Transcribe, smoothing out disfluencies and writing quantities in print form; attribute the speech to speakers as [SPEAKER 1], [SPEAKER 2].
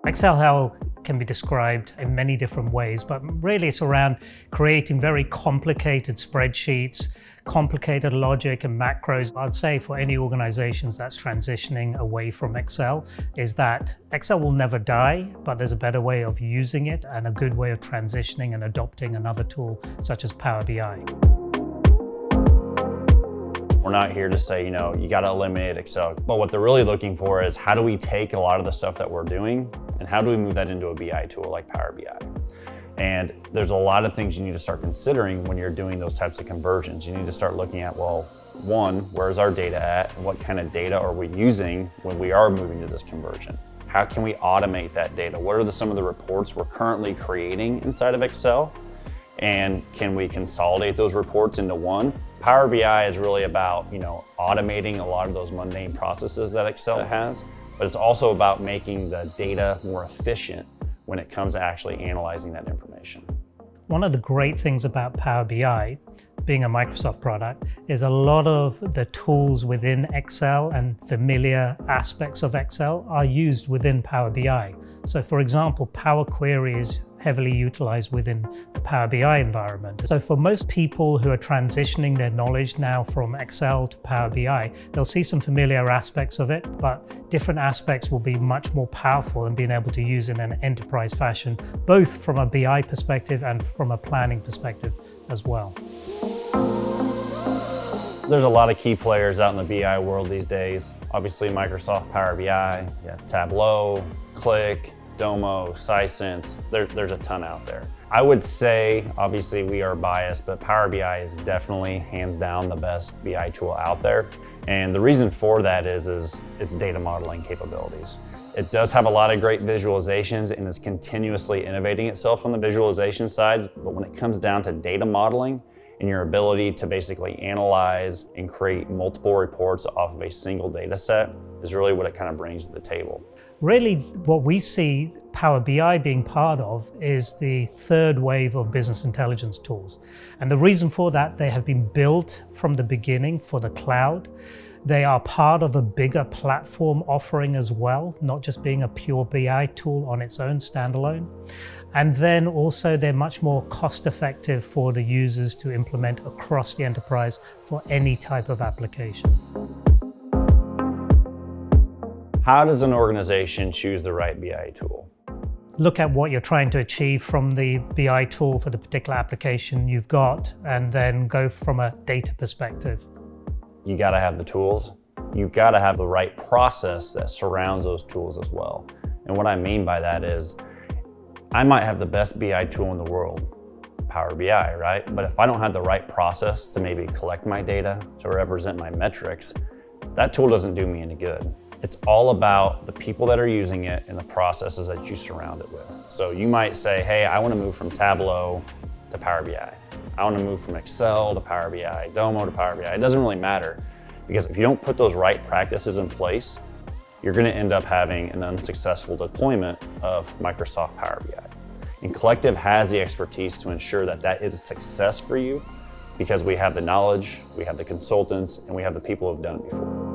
[SPEAKER 1] Excel can be described in many different ways, but really it's around creating very complicated spreadsheets, complicated logic and macros. I'd say for any organizations that's transitioning away from Excel is that Excel will never die, but there's a better way of using it and a good way of transitioning and adopting another tool such as Power BI.
[SPEAKER 2] We're not here to say, you got to eliminate Excel. But what they're really looking for is how do we take a lot of the stuff that we're doing and how do we move that into a BI tool like Power BI? And there's a lot of things you need to start considering when you're doing those types of conversions. You need to start looking at, well, one, where's our data at? And what kind of data are we using when we are moving to this conversion? How can we automate that data? What are some of the reports we're currently creating inside of Excel? And can we consolidate those reports into one? Power BI is really about, automating a lot of those mundane processes that Excel has, but it's also about making the data more efficient when it comes to actually analyzing that information.
[SPEAKER 1] One of the great things about Power BI, being a Microsoft product, is a lot of the tools within Excel and familiar aspects of Excel are used within Power BI. So for example, Power Query is heavily utilized within the Power BI environment. So for most people who are transitioning their knowledge now from Excel to Power BI, they'll see some familiar aspects of it, but different aspects will be much more powerful and being able to use in an enterprise fashion, both from a BI perspective and from a planning perspective as well.
[SPEAKER 2] There's a lot of key players out in the BI world these days. Obviously Microsoft Power BI, you have Tableau, Qlik, Domo, Sisense, there's a ton out there. I would say, obviously we are biased, but Power BI is definitely hands down the best BI tool out there. And the reason for that is its data modeling capabilities. It does have a lot of great visualizations and is continuously innovating itself on the visualization side, but when it comes down to data modeling and your ability to basically analyze and create multiple reports off of a single data set is really what it kind of brings to the table.
[SPEAKER 1] Really, what we see Power BI being part of is the third wave of business intelligence tools. And the reason for that, they have been built from the beginning for the cloud. They are part of a bigger platform offering as well, not just being a pure BI tool on its own standalone. And then also they're much more cost effective for the users to implement across the enterprise for any type of application.
[SPEAKER 2] How does an organization choose the right BI tool?
[SPEAKER 1] Look at what you're trying to achieve from the BI tool for the particular application you've got, and then go from a data perspective.
[SPEAKER 2] You gotta have the tools. You've gotta have the right process that surrounds those tools as well. And what I mean by that is, I might have the best BI tool in the world, Power BI, right? But if I don't have the right process to maybe collect my data, to represent my metrics, that tool doesn't do me any good. It's all about the people that are using it and the processes that you surround it with. So you might say, hey, I want to move from Tableau to Power BI. I want to move from Excel to Power BI, Domo to Power BI. It doesn't really matter, because if you don't put those right practices in place, you're going to end up having an unsuccessful deployment of Microsoft Power BI. And Collectiv has the expertise to ensure that that is a success for you, because we have the knowledge, we have the consultants, and we have the people who have done it before.